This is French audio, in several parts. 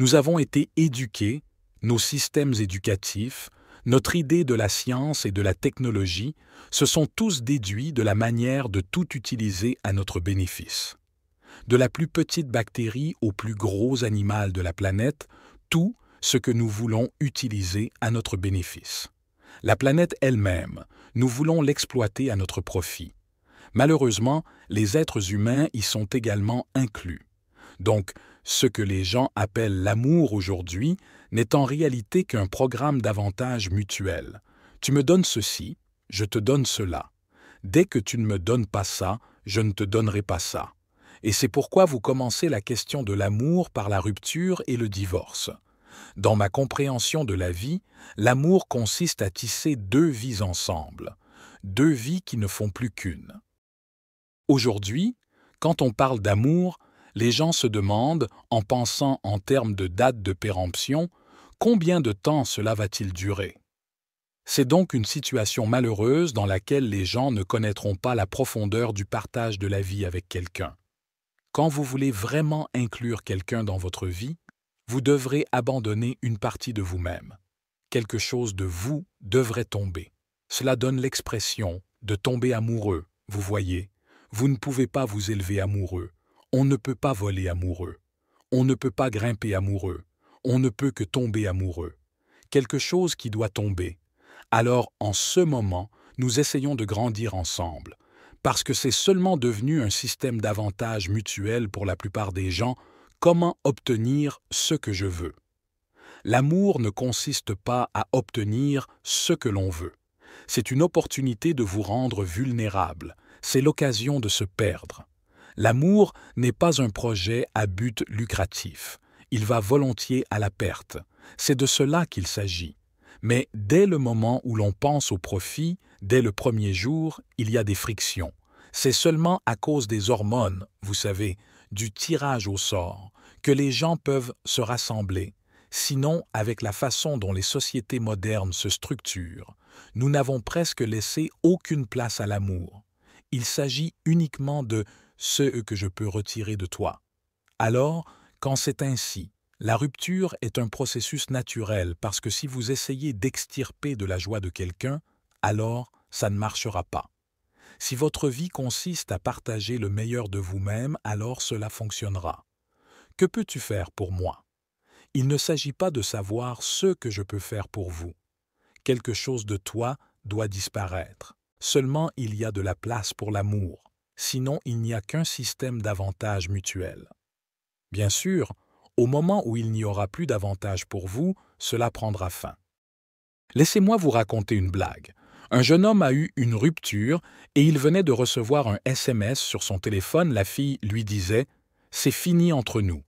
Nous avons été éduqués, nos systèmes éducatifs, notre idée de la science et de la technologie se sont tous déduits de la manière de tout utiliser à notre bénéfice. De la plus petite bactérie au plus gros animal de la planète, tout ce que nous voulons utiliser à notre bénéfice. La planète elle-même, nous voulons l'exploiter à notre profit. Malheureusement, les êtres humains y sont également inclus. Donc, ce que les gens appellent l'amour aujourd'hui n'est en réalité qu'un programme d'avantages mutuels. Tu me donnes ceci, je te donne cela. Dès que tu ne me donnes pas ça, je ne te donnerai pas ça. Et c'est pourquoi vous commencez la question de l'amour par la rupture et le divorce. Dans ma compréhension de la vie, l'amour consiste à tisser deux vies ensemble, deux vies qui ne font plus qu'une. Aujourd'hui, quand on parle d'amour, les gens se demandent, en pensant en termes de date de péremption, combien de temps cela va-t-il durer? C'est donc une situation malheureuse dans laquelle les gens ne connaîtront pas la profondeur du partage de la vie avec quelqu'un. Quand vous voulez vraiment inclure quelqu'un dans votre vie, vous devrez abandonner une partie de vous-même. Quelque chose de vous devrait tomber. Cela donne l'expression de tomber amoureux, vous voyez. Vous ne pouvez pas vous élever amoureux. On ne peut pas voler amoureux. On ne peut pas grimper amoureux. On ne peut que tomber amoureux. Quelque chose qui doit tomber. Alors, en ce moment, nous essayons de grandir ensemble. Parce que c'est seulement devenu un système d'avantages mutuels pour la plupart des gens, comment obtenir ce que je veux. L'amour ne consiste pas à obtenir ce que l'on veut. C'est une opportunité de vous rendre vulnérable. C'est l'occasion de se perdre. L'amour n'est pas un projet à but lucratif. Il va volontiers à la perte. C'est de cela qu'il s'agit. Mais dès le moment où l'on pense au profit, dès le premier jour, il y a des frictions. C'est seulement à cause des hormones, vous savez, du tirage au sort, que les gens peuvent se rassembler. Sinon, avec la façon dont les sociétés modernes se structurent, nous n'avons presque laissé aucune place à l'amour. Il s'agit uniquement de ce que je peux retirer de toi. Alors, quand c'est ainsi, la rupture est un processus naturel parce que si vous essayez d'extirper de la joie de quelqu'un, alors ça ne marchera pas. Si votre vie consiste à partager le meilleur de vous-même, alors cela fonctionnera. Que peux-tu faire pour moi? Il ne s'agit pas de savoir ce que je peux faire pour vous. Quelque chose de toi doit disparaître. Seulement il y a de la place pour l'amour. Sinon il n'y a qu'un système d'avantages mutuels. Bien sûr, au moment où il n'y aura plus d'avantages pour vous, cela prendra fin. Laissez-moi vous raconter une blague. Un jeune homme a eu une rupture et il venait de recevoir un SMS sur son téléphone. La fille lui disait « C'est fini entre nous ».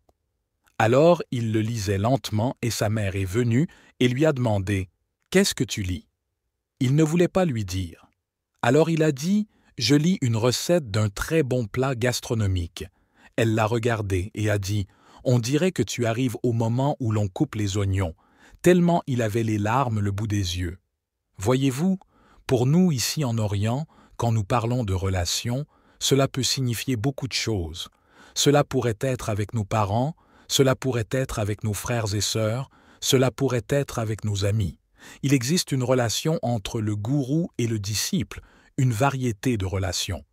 Alors il le lisait lentement et sa mère est venue et lui a demandé « Qu'est-ce que tu lis ?» Il ne voulait pas lui dire. Alors il a dit « Je lis une recette d'un très bon plat gastronomique ». Elle l'a regardé et a dit « On dirait que tu arrives au moment où l'on coupe les oignons », tellement il avait les larmes le bout des yeux. Voyez-vous, pour nous ici en Orient, quand nous parlons de relations, cela peut signifier beaucoup de choses. Cela pourrait être avec nos parents, cela pourrait être avec nos frères et sœurs, cela pourrait être avec nos amis. Il existe une relation entre le gourou et le disciple, une variété de relations.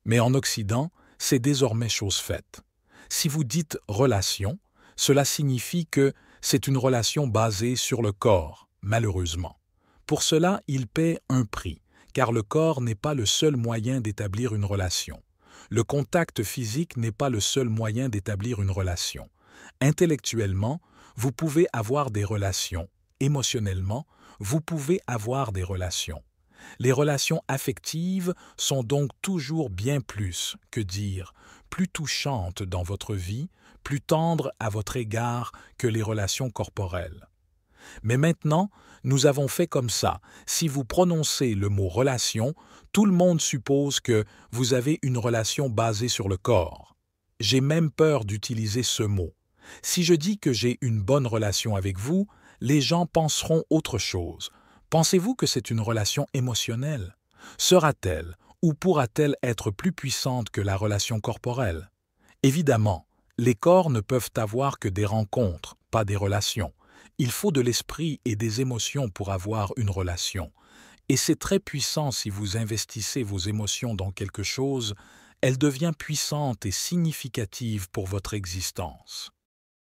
Mais en Occident, c'est désormais chose faite. Si vous dites « relation », cela signifie que c'est une relation basée sur le corps, malheureusement. Pour cela, il paie un prix, car le corps n'est pas le seul moyen d'établir une relation. Le contact physique n'est pas le seul moyen d'établir une relation. Intellectuellement, vous pouvez avoir des relations. Émotionnellement, vous pouvez avoir des relations. Les relations affectives sont donc toujours bien plus, que dire, plus touchantes dans votre vie, plus tendres à votre égard que les relations corporelles. Mais maintenant, nous avons fait comme ça. Si vous prononcez le mot « relation », tout le monde suppose que vous avez une relation basée sur le corps. J'ai même peur d'utiliser ce mot. Si je dis que j'ai une bonne relation avec vous, les gens penseront autre chose. Pensez-vous que c'est une relation émotionnelle? Sera-t-elle ou pourra-t-elle être plus puissante que la relation corporelle? Évidemment, Les corps ne peuvent avoir que des rencontres, pas des relations. Il faut de l'esprit et des émotions pour avoir une relation. Et c'est très puissant si vous investissez vos émotions dans quelque chose, elle devient puissante et significative pour votre existence.